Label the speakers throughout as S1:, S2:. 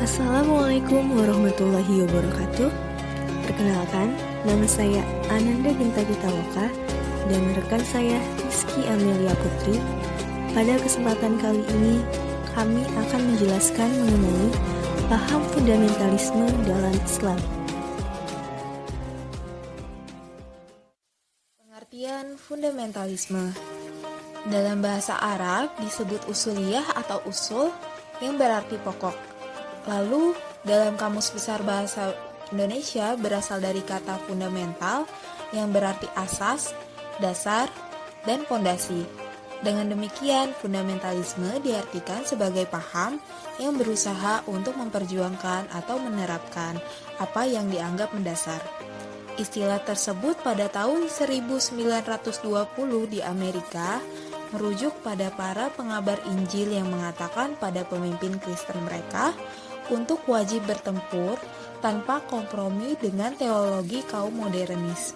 S1: Assalamualaikum warahmatullahi wabarakatuh. Perkenalkan, nama saya Ananda Ginta Pitaloka dan rekan saya Rizky Amelia Putri. Pada kesempatan kali ini, kami akan menjelaskan mengenai paham fundamentalisme dalam Islam. Pengertian fundamentalisme dalam bahasa Arab disebut usuliyah atau usul yang berarti pokok. Lalu, dalam Kamus Besar Bahasa Indonesia berasal dari kata fundamental yang berarti asas, dasar, dan pondasi. Dengan demikian, fundamentalisme diartikan sebagai paham yang berusaha untuk memperjuangkan atau menerapkan apa yang dianggap mendasar. Istilah tersebut pada tahun 1920 di Amerika merujuk pada para pengabar Injil yang mengatakan pada pemimpin Kristen mereka untuk wajib bertempur tanpa kompromi dengan teologi kaum modernis.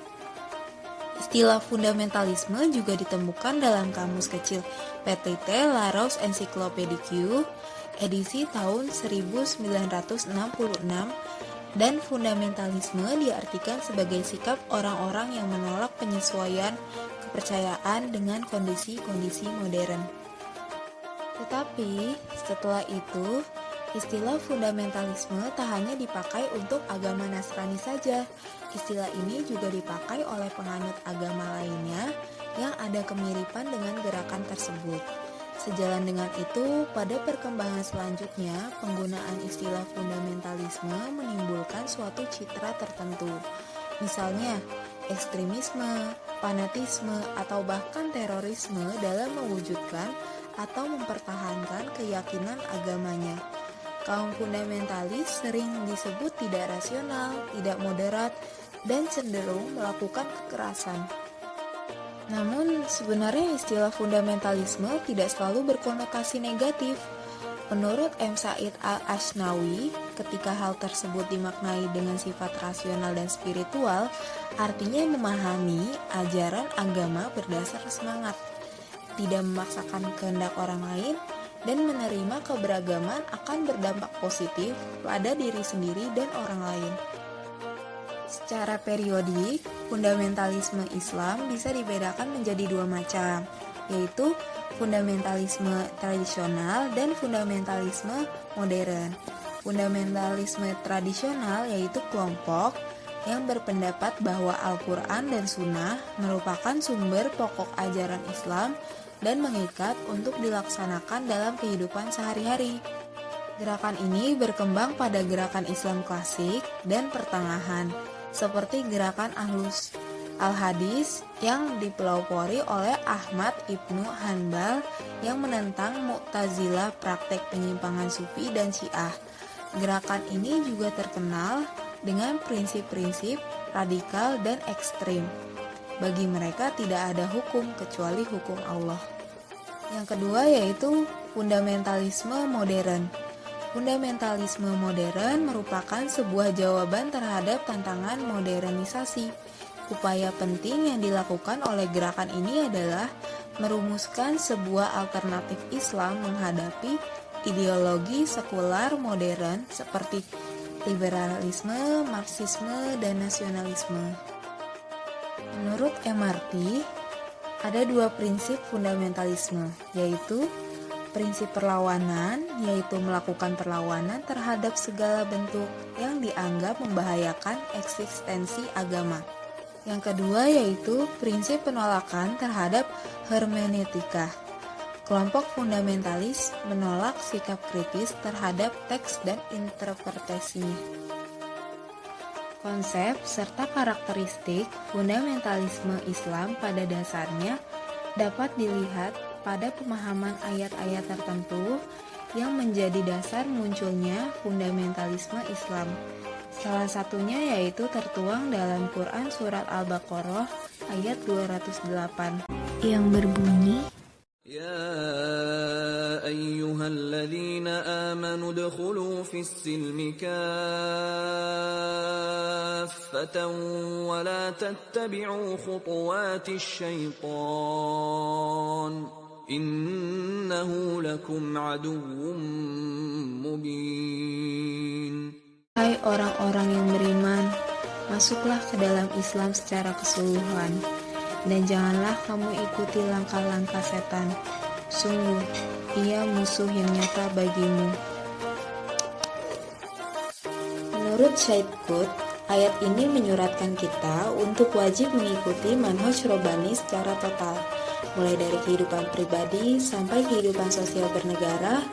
S1: Istilah fundamentalisme juga ditemukan dalam Kamus Kecil PTT Larousse Encyclopédique edisi tahun 1966, dan fundamentalisme diartikan sebagai sikap orang-orang yang menolak penyesuaian kepercayaan dengan kondisi-kondisi modern. Tetapi setelah itu, istilah fundamentalisme tak hanya dipakai untuk agama Nasrani saja. Istilah ini juga dipakai oleh penganut agama lainnya yang ada kemiripan dengan gerakan tersebut. Sejalan dengan itu, pada perkembangan selanjutnya, penggunaan istilah fundamentalisme menimbulkan suatu citra tertentu. Misalnya, ekstremisme, fanatisme, atau bahkan terorisme dalam mewujudkan atau mempertahankan keyakinan agamanya. Kaum fundamentalis sering disebut tidak rasional, tidak moderat, dan cenderung melakukan kekerasan. Namun, sebenarnya istilah fundamentalisme tidak selalu berkonotasi negatif. Menurut M. Said Al-Ashnawi, ketika hal tersebut dimaknai dengan sifat rasional dan spiritual, artinya memahami ajaran agama berdasar semangat, tidak memaksakan kehendak orang lain, dan menerima keberagaman akan berdampak positif pada diri sendiri dan orang lain. Secara periodik, fundamentalisme Islam bisa dibedakan menjadi dua macam, yaitu fundamentalisme tradisional dan fundamentalisme modern. Fundamentalisme tradisional yaitu kelompok yang berpendapat bahwa Al-Quran dan Sunnah merupakan sumber pokok ajaran Islam dan mengikat untuk dilaksanakan dalam kehidupan sehari-hari. Gerakan ini berkembang pada gerakan Islam klasik dan pertengahan, seperti gerakan Ahlus Al-Hadis yang dipelopori oleh Ahmad Ibnu Hanbal yang menentang Mu'tazilah, praktek penyimpangan Sufi dan Syiah. Gerakan ini juga terkenal dengan prinsip-prinsip radikal dan ekstrim. Bagi mereka tidak ada hukum kecuali hukum Allah. Yang kedua yaitu fundamentalisme modern. Fundamentalisme modern merupakan sebuah jawaban terhadap tantangan modernisasi. Upaya penting yang dilakukan oleh gerakan ini adalah merumuskan sebuah alternatif Islam menghadapi ideologi sekular modern seperti liberalisme, marxisme, dan nasionalisme. Menurut MRT, ada dua prinsip fundamentalisme, yaitu prinsip perlawanan, yaitu melakukan perlawanan terhadap segala bentuk yang dianggap membahayakan eksistensi agama. Yang kedua yaitu prinsip penolakan terhadap hermeneutika. Kelompok fundamentalis menolak sikap kritis terhadap teks dan interpretasinya. Konsep serta karakteristik fundamentalisme Islam pada dasarnya dapat dilihat pada pemahaman ayat-ayat tertentu yang menjadi dasar munculnya fundamentalisme Islam. Salah satunya yaitu tertuang dalam Quran Surat Al-Baqarah ayat 208 yang berbunyi,
S2: يا أيها الذين آمنوا ادخلوا في السلم كافة ولا تتبعوا خطوات الشيطان إنه لكم عدو مبين.
S1: Hai orang-orang yang beriman, masuklah ke dalam Islam secara keseluruhan, dan janganlah kamu ikuti langkah-langkah setan. Sungguh, ia musuh yang nyata bagimu. Menurut Syed Qutb, ayat ini menyuratkan kita untuk wajib mengikuti manhaj Rabbani secara total, mulai dari kehidupan pribadi sampai kehidupan sosial bernegara.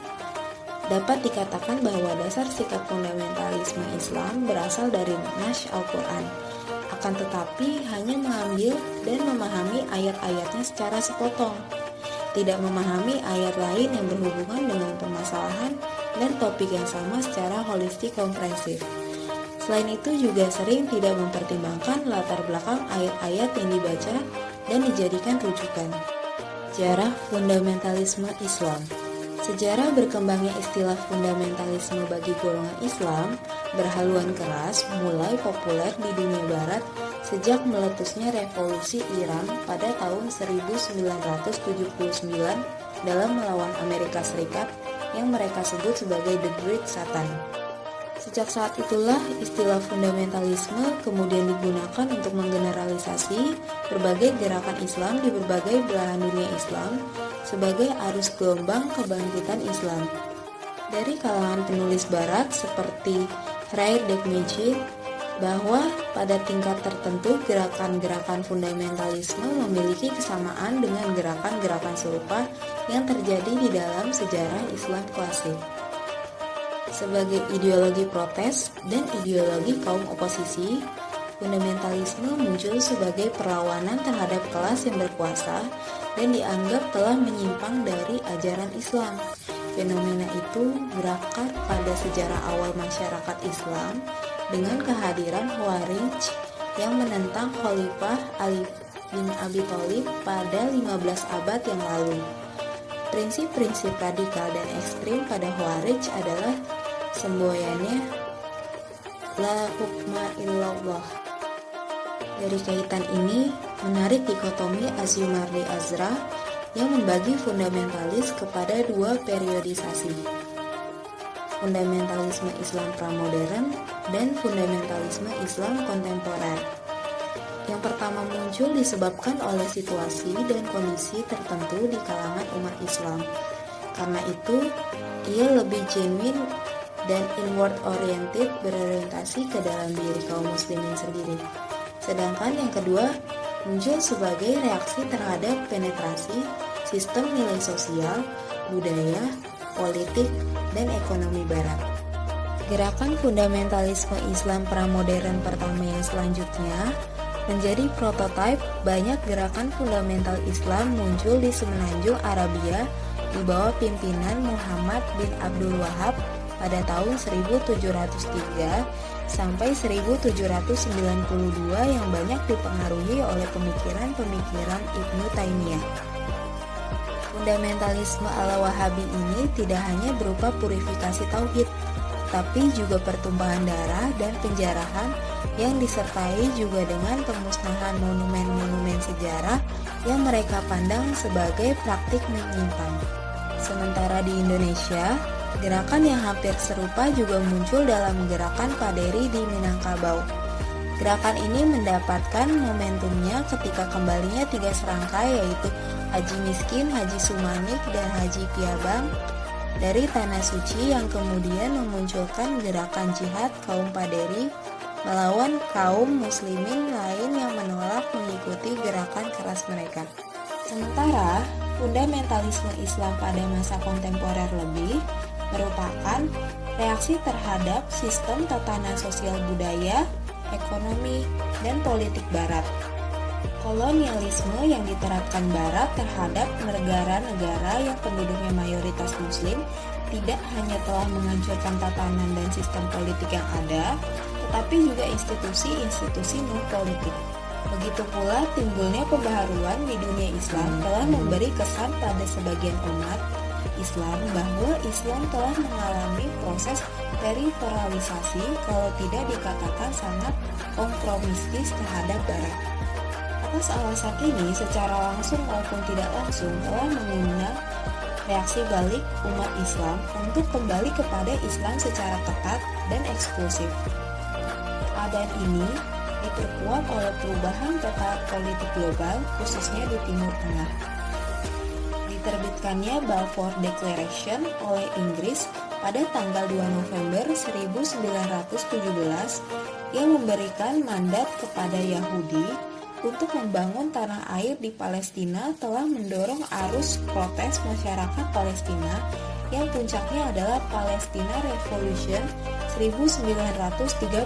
S1: Dapat dikatakan bahwa dasar sikap fundamentalisme Islam berasal dari Nas Al-Quran. Akan tetapi hanya mengambil dan memahami ayat-ayatnya secara sepotong, tidak memahami ayat lain yang berhubungan dengan permasalahan dan topik yang sama secara holistik komprehensif. Selain itu juga sering tidak mempertimbangkan latar belakang ayat-ayat yang dibaca dan dijadikan rujukan. Sejarah fundamentalisme Islam. Sejarah berkembangnya istilah fundamentalisme bagi golongan Islam berhaluan keras mulai populer di dunia barat sejak meletusnya revolusi Iran pada tahun 1979 dalam melawan Amerika Serikat yang mereka sebut sebagai The Great Satan. Sejak saat itulah istilah fundamentalisme kemudian digunakan untuk menggeneralisasi berbagai gerakan Islam di berbagai belahan dunia Islam sebagai arus gelombang kebangkitan Islam. Dari kalangan penulis barat seperti Freire Degmeijer bahwa pada tingkat tertentu gerakan-gerakan fundamentalisme memiliki kesamaan dengan gerakan-gerakan serupa yang terjadi di dalam sejarah Islam klasik. Sebagai ideologi protes dan ideologi kaum oposisi, fundamentalisme muncul sebagai perlawanan terhadap kelas yang berkuasa dan dianggap telah menyimpang dari ajaran Islam. Fenomena itu berakar pada sejarah awal masyarakat Islam dengan kehadiran Khawarij yang menentang Khalifah Ali bin Abi Thalib pada 15 abad yang lalu. Prinsip-prinsip radikal dan ekstrim pada Khawarij adalah semboyannya la hukma illallah. Dari kaitan ini, menarik dikotomi Asyumardi Azra yang membagi fundamentalis kepada dua periodisasi, fundamentalisme Islam pramodern dan fundamentalisme Islam kontemporer. Yang pertama muncul disebabkan oleh situasi dan kondisi tertentu di kalangan umat Islam. Karena itu, ia lebih genuine dan inward-oriented, berorientasi ke dalam diri kaum muslimin sendiri. Sedangkan yang kedua muncul sebagai reaksi terhadap penetrasi sistem nilai sosial, budaya, politik, dan ekonomi barat. Gerakan fundamentalisme Islam pramodern pertama yang selanjutnya menjadi prototipe banyak gerakan fundamental Islam muncul di semenanjung Arabia di bawah pimpinan Muhammad bin Abdul Wahab pada tahun 1703 sampai 1792 yang banyak dipengaruhi oleh pemikiran-pemikiran Ibnu Taimiyah. Fundamentalisme ala Wahabi ini tidak hanya berupa purifikasi tauhid, tapi juga pertumpahan darah dan penjarahan yang disertai juga dengan pemusnahan monumen-monumen sejarah yang mereka pandang sebagai praktik menyimpang. Sementara di Indonesia, gerakan yang hampir serupa juga muncul dalam gerakan Paderi di Minangkabau. Gerakan ini mendapatkan momentumnya ketika kembalinya 3 serangkai yaitu Haji Miskin, Haji Sumanik, dan Haji Piabang dari Tanah Suci yang kemudian memunculkan gerakan jihad kaum Paderi melawan kaum muslimin lain yang menolak mengikuti gerakan keras mereka. Sementara, fundamentalisme Islam pada masa kontemporer lebih merupakan reaksi terhadap sistem tatanan sosial budaya, ekonomi, dan politik Barat. Kolonialisme yang diterapkan Barat terhadap negara-negara yang penduduknya mayoritas Muslim tidak hanya telah menghancurkan tatanan dan sistem politik yang ada, tetapi juga institusi-institusi non-politik. Begitu pula timbulnya pembaharuan di dunia Islam telah memberi kesan pada sebagian umat Islam bahwa Islam telah mengalami proses periferalisasi kalau tidak dikatakan sangat kompromistis terhadap Barat. Atas alasan ini, secara langsung maupun tidak langsung telah mengundang reaksi balik umat Islam untuk kembali kepada Islam secara ketat dan eksklusif. Keadaan ini diperkuat oleh perubahan peta politik global, khususnya di Timur Tengah. Diterbitkannya Balfour Declaration oleh Inggris pada tanggal 2 November 1917 yang memberikan mandat kepada Yahudi untuk membangun tanah air di Palestina telah mendorong arus protes masyarakat Palestina yang puncaknya adalah Palestina Revolution 1936.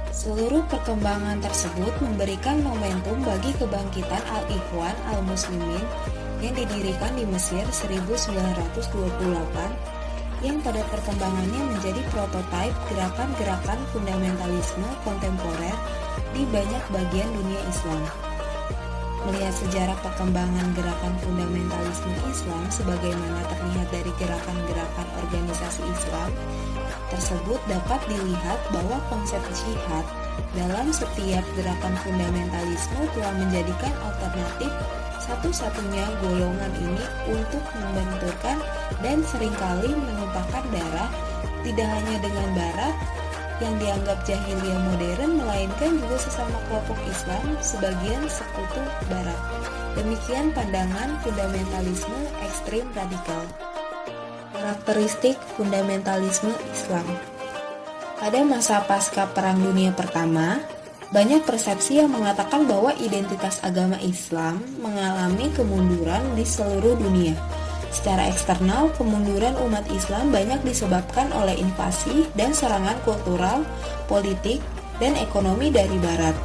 S1: Seluruh perkembangan tersebut memberikan momentum bagi kebangkitan Al-Ikhwan Al-Muslimin yang didirikan di Mesir 1928 yang pada perkembangannya menjadi prototipe gerakan-gerakan fundamentalisme kontemporer di banyak bagian dunia Islam. Melihat sejarah perkembangan gerakan fundamentalisme Islam sebagaimana terlihat dari gerakan-gerakan organisasi Islam tersebut, dapat dilihat bahwa konsep jihad dalam setiap gerakan fundamentalisme telah menjadikan alternatif satu-satunya golongan ini untuk membenturkan dan seringkali menumpahkan darah tidak hanya dengan Barat yang dianggap jahiliyah modern, melainkan juga sesama kelompok Islam sebagian sekutu Barat. Demikian pandangan fundamentalisme ekstrim radikal. Karakteristik fundamentalisme Islam. Pada masa pasca Perang Dunia Pertama, banyak persepsi yang mengatakan bahwa identitas agama Islam mengalami kemunduran di seluruh dunia. Secara eksternal, kemunduran umat Islam banyak disebabkan oleh invasi dan serangan kultural, politik, dan ekonomi dari Barat.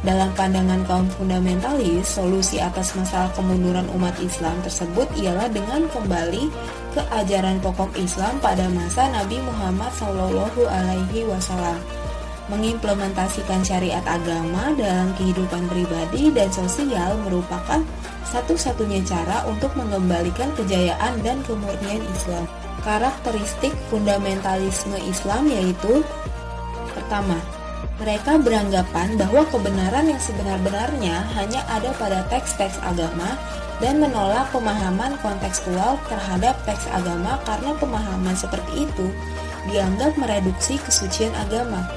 S1: Dalam pandangan kaum fundamentalis, solusi atas masalah kemunduran umat Islam tersebut ialah dengan kembali ke ajaran pokok Islam pada masa Nabi Muhammad SAW. Mengimplementasikan syariat agama dalam kehidupan pribadi dan sosial merupakan satu-satunya cara untuk mengembalikan kejayaan dan kemurnian Islam. Karakteristik fundamentalisme Islam yaitu: pertama, mereka beranggapan bahwa kebenaran yang sebenar-benarnya hanya ada pada teks-teks agama dan menolak pemahaman kontekstual terhadap teks agama karena pemahaman seperti itu dianggap mereduksi kesucian agama.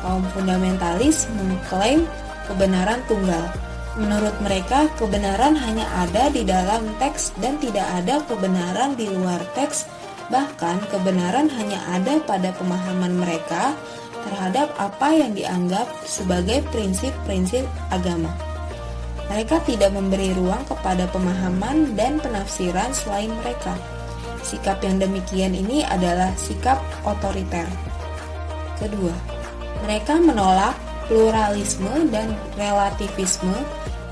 S1: Kaum fundamentalis mengklaim kebenaran tunggal. Menurut mereka, kebenaran hanya ada di dalam teks dan tidak ada kebenaran di luar teks. Bahkan, kebenaran hanya ada pada pemahaman mereka terhadap apa yang dianggap sebagai prinsip-prinsip agama. Mereka tidak memberi ruang kepada pemahaman dan penafsiran selain mereka. Sikap yang demikian ini adalah sikap otoriter. Kedua, mereka menolak pluralisme dan relativisme.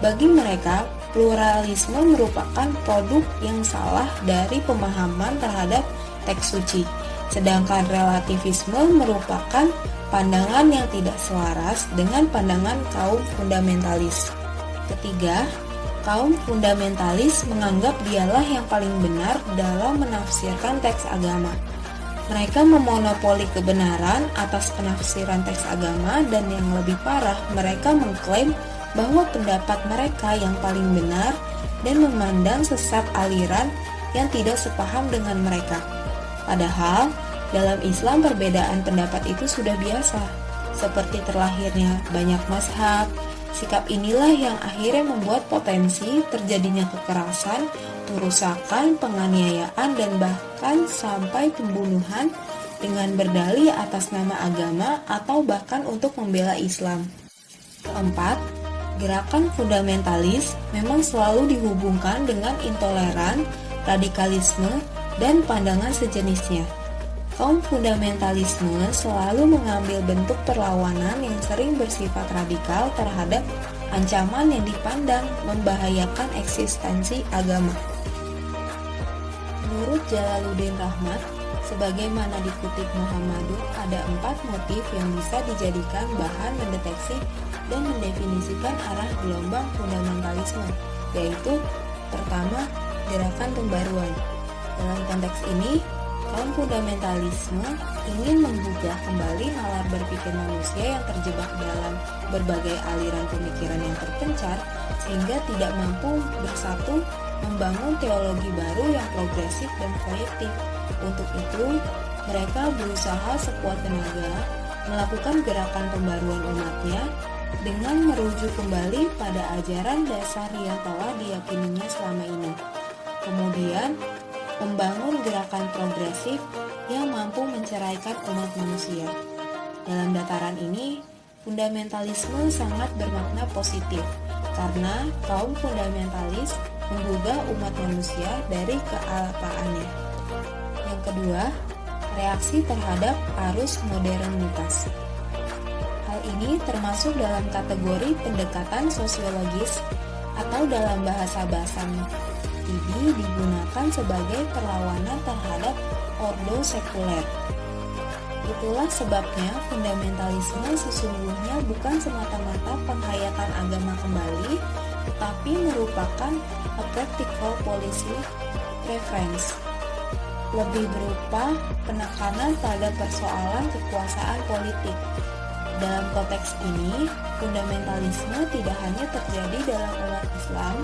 S1: Bagi mereka, pluralisme merupakan produk yang salah dari pemahaman terhadap teks suci, sedangkan relativisme merupakan pandangan yang tidak selaras dengan pandangan kaum fundamentalis. Ketiga, kaum fundamentalis menganggap dialah yang paling benar dalam menafsirkan teks agama. Mereka memonopoli kebenaran atas penafsiran teks agama dan yang lebih parah, mereka mengklaim bahwa pendapat mereka yang paling benar dan memandang sesat aliran yang tidak sepaham dengan mereka. Padahal, dalam Islam perbedaan pendapat itu sudah biasa, seperti terlahirnya banyak mazhab. Sikap inilah yang akhirnya membuat potensi terjadinya kekerasan, perusakan, penganiayaan, dan bahkan sampai pembunuhan dengan berdalih atas nama agama atau bahkan untuk membela Islam. Keempat, gerakan fundamentalis memang selalu dihubungkan dengan intoleran, radikalisme, dan pandangan sejenisnya. Kaum fundamentalisme selalu mengambil bentuk perlawanan yang sering bersifat radikal terhadap ancaman yang dipandang membahayakan eksistensi agama. Menurut Jalaluddin Rahmat, sebagaimana dikutip Muhammadun, ada 4 motif yang bisa dijadikan bahan mendeteksi dan mendefinisikan arah gelombang fundamentalisme, yaitu: pertama, gerakan pembaruan. Dalam konteks ini, Kaum fundamentalisme ingin menggugah kembali nalar berpikir manusia yang terjebak dalam berbagai aliran pemikiran yang terpencar sehingga tidak mampu bersatu membangun teologi baru yang progresif dan proyektif. Untuk itu, mereka berusaha sekuat tenaga melakukan gerakan pembaruan umatnya dengan merujuk kembali pada ajaran dasar yang telah diyakininya selama ini. Kemudian, membangun gerakan progresif yang mampu menceraikan umat manusia. Dalam dataran ini, fundamentalisme sangat bermakna positif karena kaum fundamentalis menggugah umat manusia dari kealapaannya. Yang kedua, reaksi terhadap arus modernitas. Hal ini termasuk dalam kategori pendekatan sosiologis atau dalam bahasa ini digunakan sebagai perlawanan terhadap ordo sekuler. Itulah sebabnya fundamentalisme sesungguhnya bukan semata-mata penghayatan agama kembali, tetapi merupakan a practical policy preference, lebih berupa penekanan terhadap persoalan kekuasaan politik. Dalam konteks ini, fundamentalisme tidak hanya terjadi dalam umat Islam,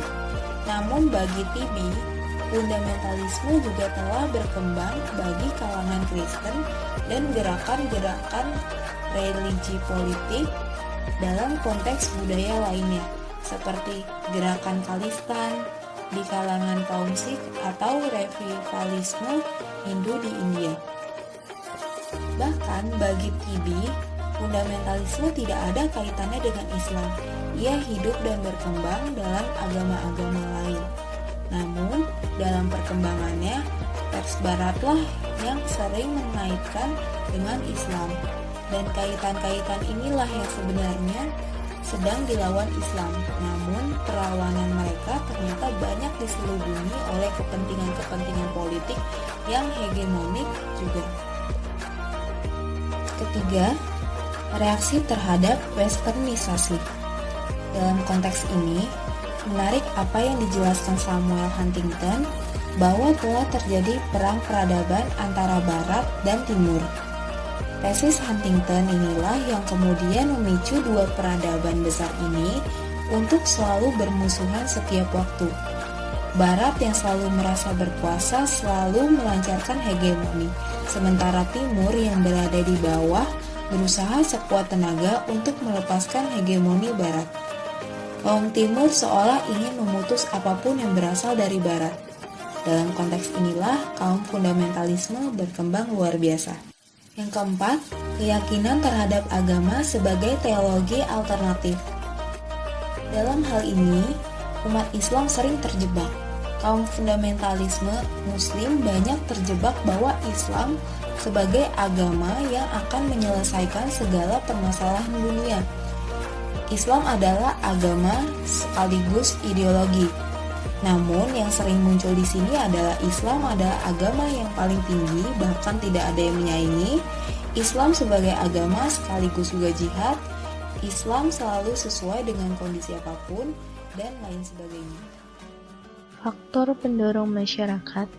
S1: namun bagi TB, fundamentalisme juga telah berkembang bagi kalangan Kristen dan gerakan-gerakan religi politik dalam konteks budaya lainnya, seperti gerakan Khalistan di kalangan kaum Sikh atau revivalisme Hindu di India. Bahkan bagi TB, fundamentalisme tidak ada kaitannya dengan Islam. Ia hidup dan berkembang dalam agama-agama lain. Namun, dalam perkembangannya, teks Baratlah yang sering mengaitkan dengan Islam. Dan kaitan-kaitan inilah yang sebenarnya sedang dilawan Islam. Namun, perlawanan mereka ternyata banyak diselubungi oleh kepentingan-kepentingan politik yang hegemonik juga. Ketiga, reaksi terhadap westernisasi. Dalam konteks ini, menarik apa yang dijelaskan Samuel Huntington bahwa telah terjadi perang peradaban antara Barat dan Timur. Tesis Huntington inilah yang kemudian memicu dua peradaban besar ini untuk selalu bermusuhan setiap waktu. Barat yang selalu merasa berkuasa selalu melancarkan hegemoni, sementara Timur yang berada di bawah berusaha sekuat tenaga untuk melepaskan hegemoni Barat. Kaum Timur seolah ingin memutus apapun yang berasal dari Barat. Dalam konteks inilah kaum fundamentalisme berkembang luar biasa. Yang keempat, keyakinan terhadap agama sebagai teologi alternatif. Dalam hal ini, umat Islam sering terjebak. Kaum fundamentalisme Muslim banyak terjebak bahwa Islam sebagai agama yang akan menyelesaikan segala permasalahan dunia. Islam adalah agama sekaligus ideologi. Namun yang sering muncul di sini adalah Islam adalah agama yang paling tinggi, bahkan tidak ada yang menyaingi. Islam sebagai agama sekaligus juga jihad. Islam selalu sesuai dengan kondisi apapun dan lain sebagainya.
S3: Faktor pendorong masyarakat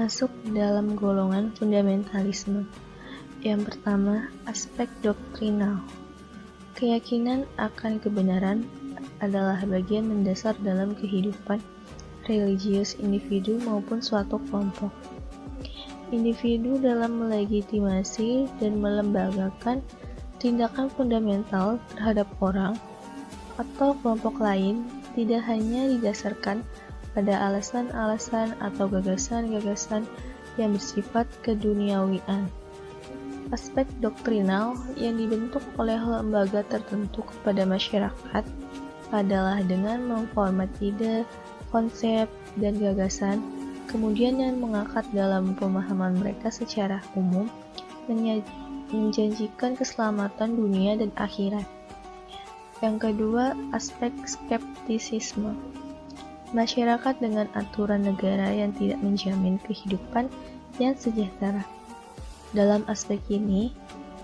S3: masuk dalam golongan fundamentalisme. Yang pertama, aspek doktrinal. Keyakinan akan kebenaran adalah bagian mendasar dalam kehidupan religius individu maupun suatu kelompok. Individu dalam melegitimasi dan melembagakan tindakan fundamental terhadap orang atau kelompok lain tidak hanya didasarkan pada alasan-alasan atau gagasan-gagasan yang bersifat keduniawian. Aspek doktrinal yang dibentuk oleh lembaga tertentu kepada masyarakat adalah dengan memformat ide, konsep, dan gagasan, kemudian yang mengakar dalam pemahaman mereka secara umum, menjanjikan keselamatan dunia dan akhirat. Yang kedua, aspek skeptisisme. Masyarakat dengan aturan negara yang tidak menjamin kehidupan yang sejahtera. Dalam aspek ini,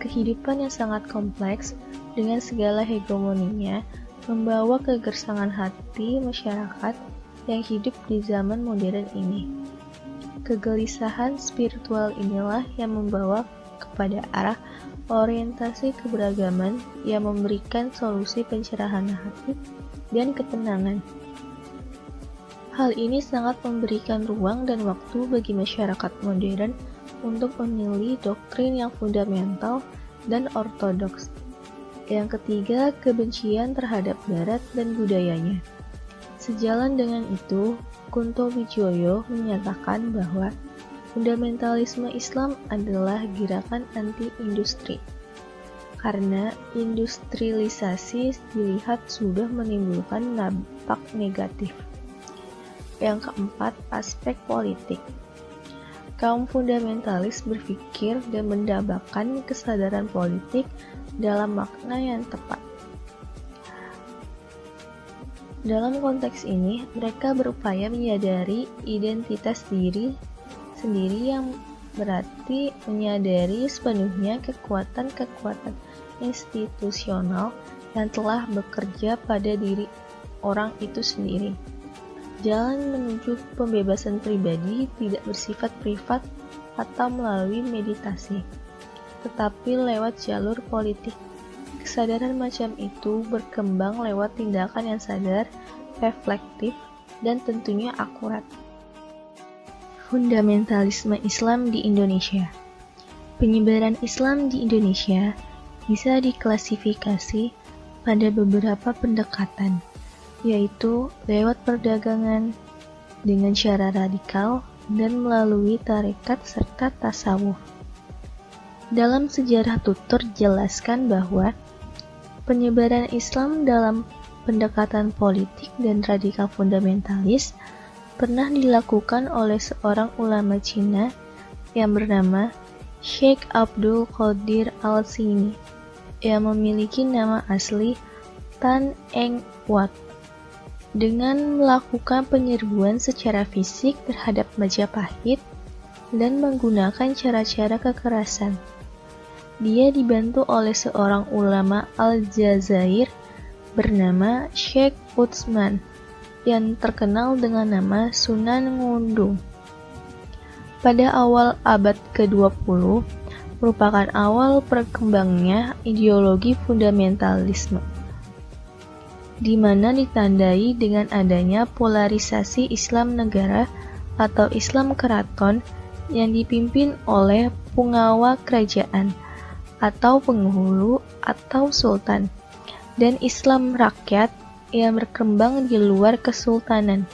S3: kehidupan yang sangat kompleks dengan segala hegemoninya membawa kegersangan hati masyarakat yang hidup di zaman modern ini. Kegelisahan spiritual inilah yang membawa kepada arah orientasi keberagaman yang memberikan solusi pencerahan hati dan ketenangan. Hal ini sangat memberikan ruang dan waktu bagi masyarakat modern untuk memilih doktrin yang fundamental dan ortodoks. Yang ketiga, kebencian terhadap Barat dan budayanya. Sejalan dengan itu, Kunto Wijoyo menyatakan bahwa fundamentalisme Islam adalah gerakan anti-industri, karena industrialisasi dilihat sudah menimbulkan dampak negatif. Yang keempat, aspek politik. Kaum fundamentalis berpikir dan mendambakan kesadaran politik dalam makna yang tepat. Dalam konteks ini, mereka berupaya menyadari identitas diri sendiri yang berarti menyadari sepenuhnya kekuatan-kekuatan institusional yang telah bekerja pada diri orang itu sendiri. Jalan menuju pembebasan pribadi tidak bersifat privat atau melalui meditasi, tetapi lewat jalur politik. Kesadaran macam itu berkembang lewat tindakan yang sadar, reflektif, dan tentunya akurat. Fundamentalisme Islam di Indonesia. Penyebaran Islam di Indonesia bisa diklasifikasi pada beberapa pendekatan, yaitu lewat perdagangan, dengan cara radikal, dan melalui tarekat serta tasawuf. Dalam sejarah tutur jelaskan bahwa penyebaran Islam dalam pendekatan politik dan radikal fundamentalis pernah dilakukan oleh seorang ulama Cina yang bernama Sheikh Abdul Qadir Al-Sini yang memiliki nama asli Tan Eng Wat. Dengan melakukan penyerbuan secara fisik terhadap Majapahit dan menggunakan cara-cara kekerasan. Dia dibantu oleh seorang ulama Aljazair bernama Sheikh Utsman yang terkenal dengan nama Sunan Ngundung. Pada awal abad ke-20 merupakan awal berkembangnya ideologi fundamentalisme, di mana ditandai dengan adanya polarisasi Islam negara atau Islam keraton yang dipimpin oleh punggawa kerajaan atau penghulu atau sultan, dan Islam rakyat yang berkembang di luar kesultanan.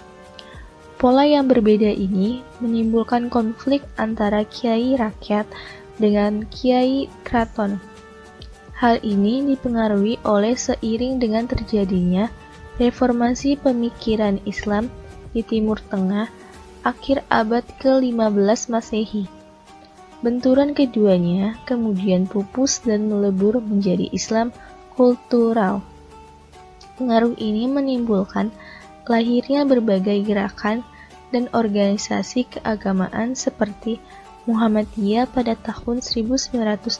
S3: Pola yang berbeda ini menimbulkan konflik antara kiai rakyat dengan kiai keraton. Hal ini dipengaruhi oleh seiring dengan terjadinya reformasi pemikiran Islam di Timur Tengah akhir abad ke-15 Masehi. Benturan keduanya kemudian pupus dan melebur menjadi Islam kultural. Pengaruh ini menimbulkan lahirnya berbagai gerakan dan organisasi keagamaan seperti Muhammadiyah pada tahun 1912,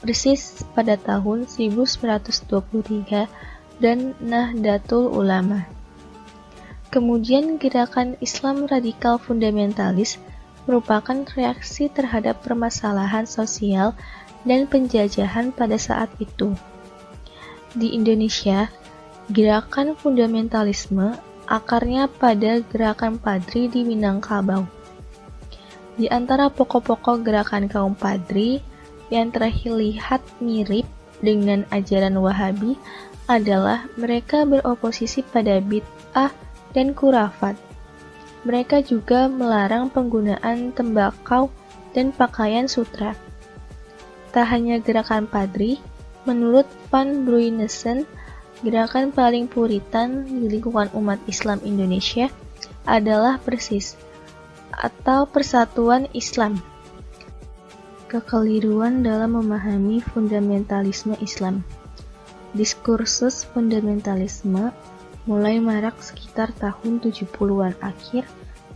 S3: persis pada tahun 1923, dan Nahdlatul Ulama. Kemudian gerakan Islam radikal fundamentalis merupakan reaksi terhadap permasalahan sosial dan penjajahan pada saat itu. Di Indonesia, gerakan fundamentalisme akarnya pada gerakan Padri di Minangkabau. Di antara pokok-pokok gerakan kaum Padri yang terlihat mirip dengan ajaran Wahabi adalah mereka beroposisi pada bid'ah dan khurafat. Mereka juga melarang penggunaan tembakau dan pakaian sutra. Tak hanya gerakan Padri, menurut Van Bruynesen, gerakan paling puritan di lingkungan umat Islam Indonesia adalah Persis atau Persatuan Islam. Kekeliruan dalam memahami fundamentalisme Islam. Diskursus fundamentalisme mulai marak sekitar tahun 70-an akhir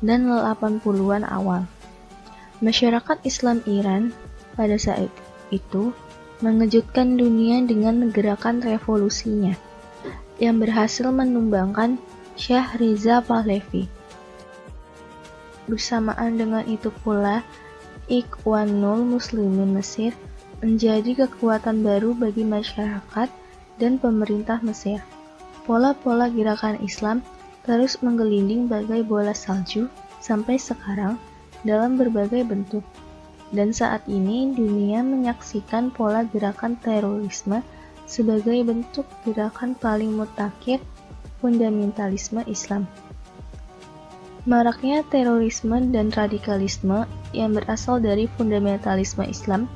S3: dan 80-an awal. Masyarakat Islam Iran pada saat itu mengejutkan dunia dengan gerakan revolusinya yang berhasil menumbangkan Syah Riza Pahlavi. Bersamaan dengan itu pula, Ikhwanul Muslimin Mesir menjadi kekuatan baru bagi masyarakat dan pemerintah Mesir. Pola-pola gerakan Islam terus menggelinding bagai bola salju sampai sekarang dalam berbagai bentuk. Dan saat ini dunia menyaksikan pola gerakan terorisme sebagai bentuk gerakan paling mutakhir fundamentalisme Islam. Maraknya terorisme dan radikalisme yang berasal dari fundamentalisme Islam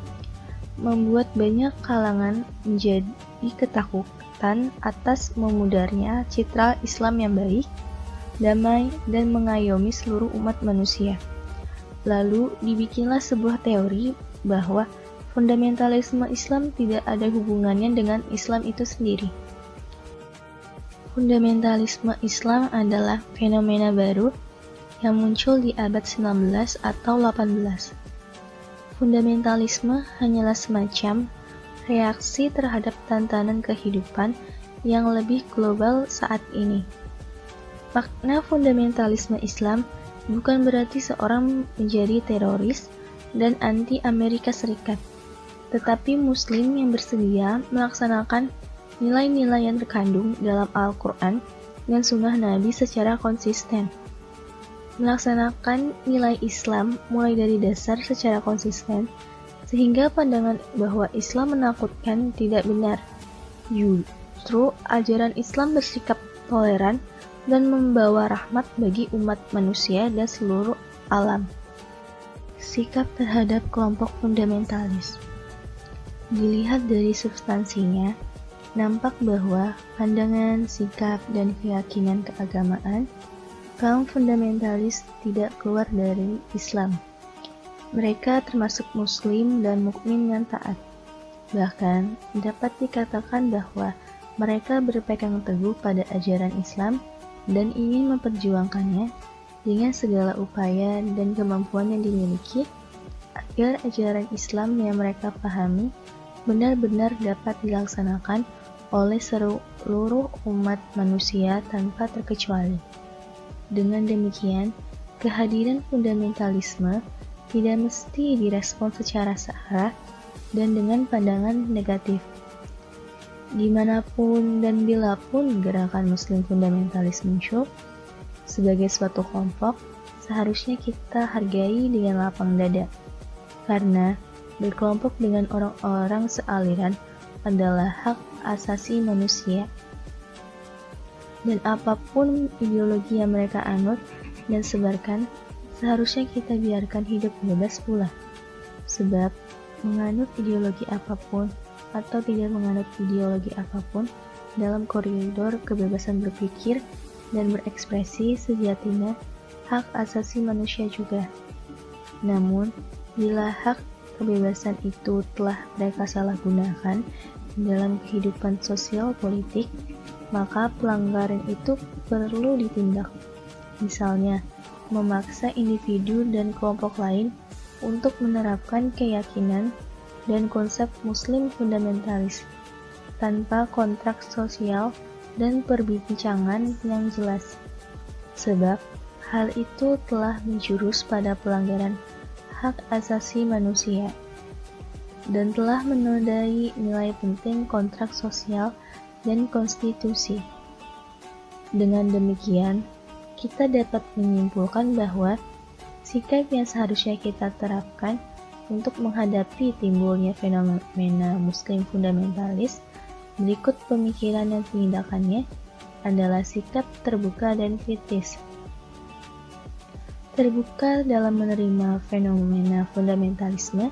S3: membuat banyak kalangan menjadi ketakutan atas memudarnya citra Islam yang baik, damai, dan mengayomi seluruh umat manusia. Lalu dibikinlah sebuah teori bahwa fundamentalisme Islam tidak ada hubungannya dengan Islam itu sendiri. Fundamentalisme Islam adalah fenomena baru yang muncul di abad 19 atau 18. Fundamentalisme hanyalah semacam reaksi terhadap tantangan kehidupan yang lebih global saat ini. Makna fundamentalisme Islam bukan berarti seorang menjadi teroris dan anti Amerika Serikat, tetapi Muslim yang bersedia melaksanakan nilai-nilai yang terkandung dalam Al-Quran dan Sunnah Nabi secara konsisten. Melaksanakan nilai Islam mulai dari dasar secara konsisten, sehingga pandangan bahwa Islam menakutkan tidak benar. Justru ajaran Islam bersikap toleran dan membawa rahmat bagi umat manusia dan seluruh alam. Sikap terhadap kelompok fundamentalis. Dilihat dari substansinya, nampak bahwa pandangan, sikap, dan keyakinan keagamaan kaum fundamentalis tidak keluar dari Islam. Mereka termasuk Muslim dan mukmin yang taat. Bahkan dapat dikatakan bahwa mereka berpegang teguh pada ajaran Islam dan ingin memperjuangkannya dengan segala upaya dan kemampuan yang dimiliki agar ajaran Islam yang mereka pahami benar-benar dapat dilaksanakan oleh seluruh umat manusia tanpa terkecuali. Dengan demikian, kehadiran fundamentalisme tidak mesti direspon secara searah dan dengan pandangan negatif. Dimanapun dan bilapun gerakan Muslim fundamentalis muncul, sebagai suatu kelompok, seharusnya kita hargai dengan lapang dada, karena berkelompok dengan orang-orang sealiran adalah hak asasi manusia. Dan apapun ideologi yang mereka anut dan sebarkan, seharusnya kita biarkan hidup bebas pula. Sebab, menganut ideologi apapun atau tidak menganut ideologi apapun dalam koridor kebebasan berpikir dan berekspresi sejatinya hak asasi manusia juga. Namun, bila hak kebebasan itu telah mereka salahgunakan dalam kehidupan sosial politik, maka pelanggaran itu perlu ditindak. Misalnya, memaksa individu dan kelompok lain untuk menerapkan keyakinan dan konsep Muslim fundamentalis tanpa kontrak sosial dan perbincangan yang jelas. Sebab, hal itu telah menjurus pada pelanggaran hak asasi manusia dan telah menodai nilai penting kontrak sosial dan konstitusi. Dengan demikian, kita dapat menyimpulkan bahwa sikap yang seharusnya kita terapkan untuk menghadapi timbulnya fenomena Muslim fundamentalis berikut pemikiran dan tindakannya adalah sikap terbuka dan kritis. Terbuka dalam menerima fenomena fundamentalisme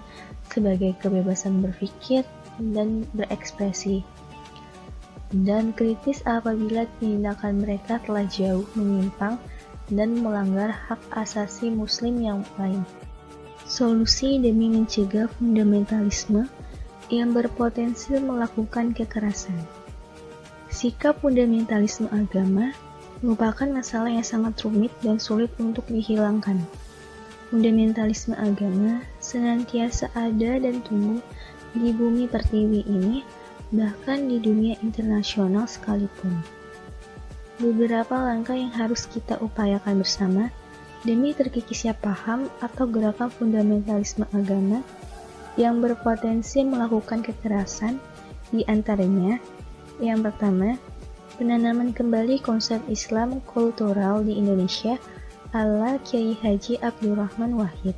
S3: sebagai kebebasan berpikir dan berekspresi, dan kritis apabila tindakan mereka telah jauh menyimpang dan melanggar hak asasi Muslim yang lain. Solusi demi mencegah fundamentalisme yang berpotensi melakukan kekerasan. Sikap fundamentalisme agama merupakan masalah yang sangat rumit dan sulit untuk dihilangkan. Fundamentalisme agama senantiasa ada dan tumbuh di bumi pertiwi ini, bahkan di dunia internasional sekalipun. Beberapa langkah yang harus kita upayakan bersama demi terkikisnya paham atau gerakan fundamentalisme agama yang berpotensi melakukan kekerasan, di antaranya yang pertama, penanaman kembali konsep Islam kultural di Indonesia ala Kiai Haji Abdurrahman Wahid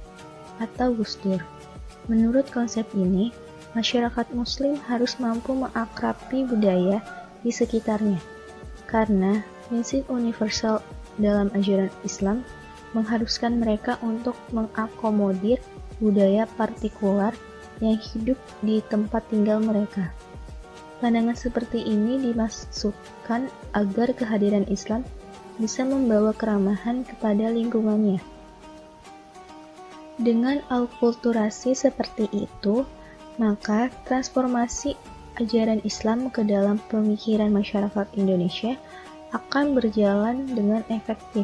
S3: atau Gus Dur. Menurut konsep ini, masyarakat muslim harus mampu mengakrabi budaya di sekitarnya, karena prinsip universal dalam ajaran Islam mengharuskan mereka untuk mengakomodir budaya partikular yang hidup di tempat tinggal mereka. Pandangan seperti ini dimaksudkan agar kehadiran Islam bisa membawa keramahan kepada lingkungannya. Dengan alkulturasi seperti itu, maka transformasi ajaran Islam ke dalam pemikiran masyarakat Indonesia akan berjalan dengan efektif,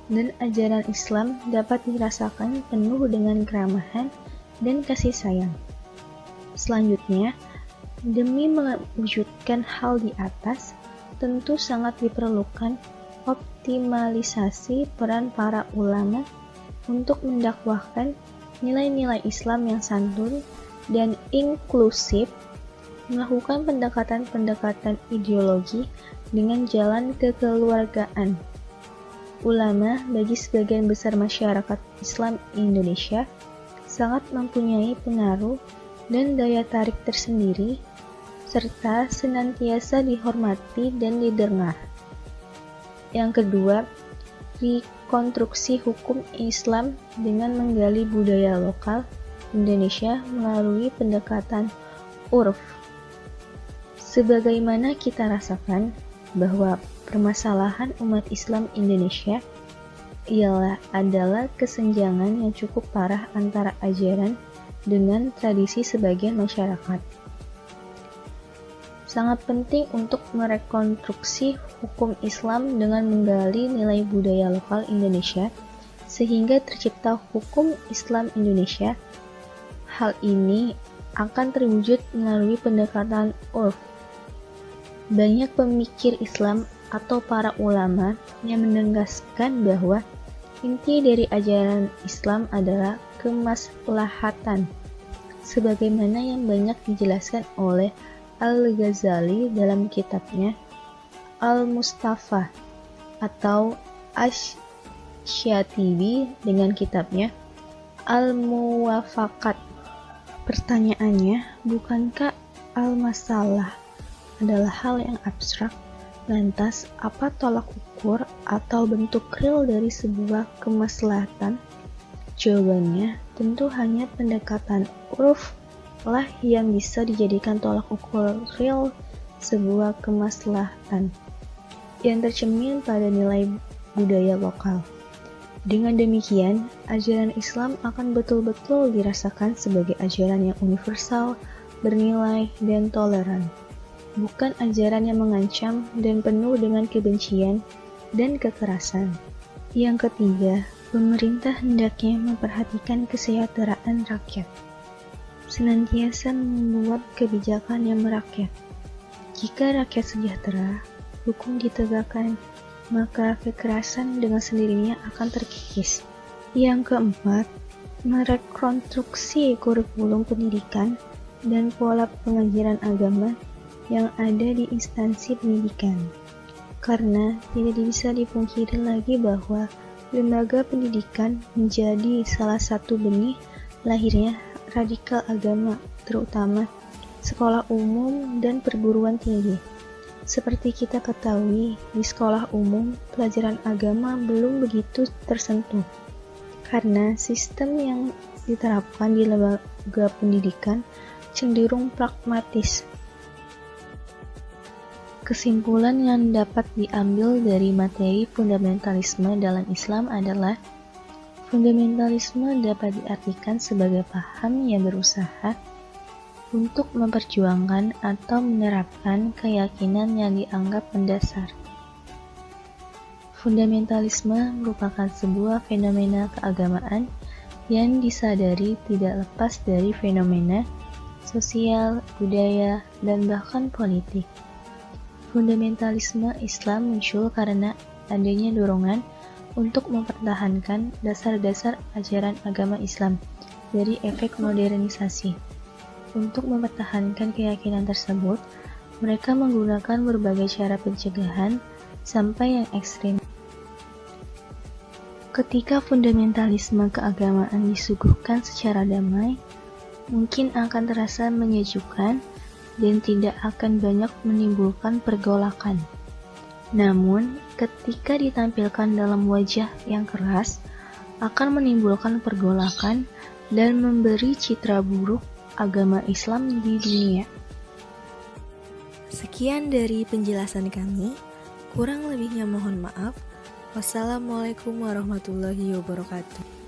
S3: dan ajaran Islam dapat dirasakan penuh dengan keramahan dan kasih sayang. Selanjutnya, demi mewujudkan hal di atas, tentu sangat diperlukan optimalisasi peran para ulama untuk mendakwahkan nilai-nilai Islam yang santun dan inklusif, melakukan pendekatan-pendekatan ideologi dengan jalan kekeluargaan. Ulama bagi sebagian besar masyarakat Islam Indonesia sangat mempunyai pengaruh dan daya tarik tersendiri, serta senantiasa dihormati dan didengar. Yang kedua, rekonstruksi hukum Islam dengan menggali budaya lokal Indonesia melalui pendekatan urf. Sebagaimana kita rasakan bahwa permasalahan umat Islam Indonesia adalah kesenjangan yang cukup parah antara ajaran dengan tradisi sebagian masyarakat. Sangat penting untuk merekonstruksi hukum Islam dengan menggali nilai budaya lokal Indonesia sehingga tercipta hukum Islam Indonesia. Hal ini akan terwujud melalui pendekatan urf. Banyak pemikir Islam atau para ulama yang menegaskan bahwa inti dari ajaran Islam adalah kemaslahatan, sebagaimana yang banyak dijelaskan oleh Al-Ghazali dalam kitabnya Al-Mustafa atau Asy-Syatibi dengan kitabnya Al-Muwafaqat. Pertanyaannya, bukankah al-masalah adalah hal yang abstrak? Lantas, apa tolak ukur atau bentuk real dari sebuah kemaslahatan? Jawabannya, tentu hanya pendekatan uruf lah yang bisa dijadikan tolak ukur real sebuah kemaslahatan yang tercermin pada nilai budaya lokal. Dengan demikian, ajaran Islam akan betul-betul dirasakan sebagai ajaran yang universal, bernilai, dan toleran, bukan ajaran yang mengancam dan penuh dengan kebencian dan kekerasan. Yang ketiga, pemerintah hendaknya memperhatikan kesejahteraan rakyat, senantiasa membuat kebijakan yang merakyat. Jika rakyat sejahtera, hukum ditegakkan, maka kekerasan dengan sendirinya akan terkikis. Yang keempat, merekonstruksi kurikulum pendidikan dan pola pengajaran agama yang ada di instansi pendidikan. Karena tidak bisa dipungkiri lagi bahwa lembaga pendidikan menjadi salah satu benih lahirnya radikal agama, terutama sekolah umum dan perguruan tinggi. Seperti kita ketahui, di sekolah umum, pelajaran agama belum begitu tersentuh, karena sistem yang diterapkan di lembaga pendidikan cenderung pragmatis. Kesimpulan yang dapat diambil dari materi fundamentalisme dalam Islam adalah fundamentalisme dapat diartikan sebagai paham yang berusaha untuk memperjuangkan atau menerapkan keyakinan yang dianggap mendasar. Fundamentalisme merupakan sebuah fenomena keagamaan yang disadari tidak lepas dari fenomena sosial, budaya, dan bahkan politik. Fundamentalisme Islam muncul karena adanya dorongan untuk mempertahankan dasar-dasar ajaran agama Islam dari efek modernisasi. Untuk mempertahankan keyakinan tersebut, mereka menggunakan berbagai cara pencegahan sampai yang ekstrim. Ketika fundamentalisme keagamaan disuguhkan secara damai, mungkin akan terasa menyejukkan dan tidak akan banyak menimbulkan pergolakan. Namun, ketika ditampilkan dalam wajah yang keras, akan menimbulkan pergolakan dan memberi citra buruk agama Islam di dunia.
S1: Sekian dari penjelasan kami, kurang lebihnya mohon maaf. Wassalamualaikum warahmatullahi wabarakatuh.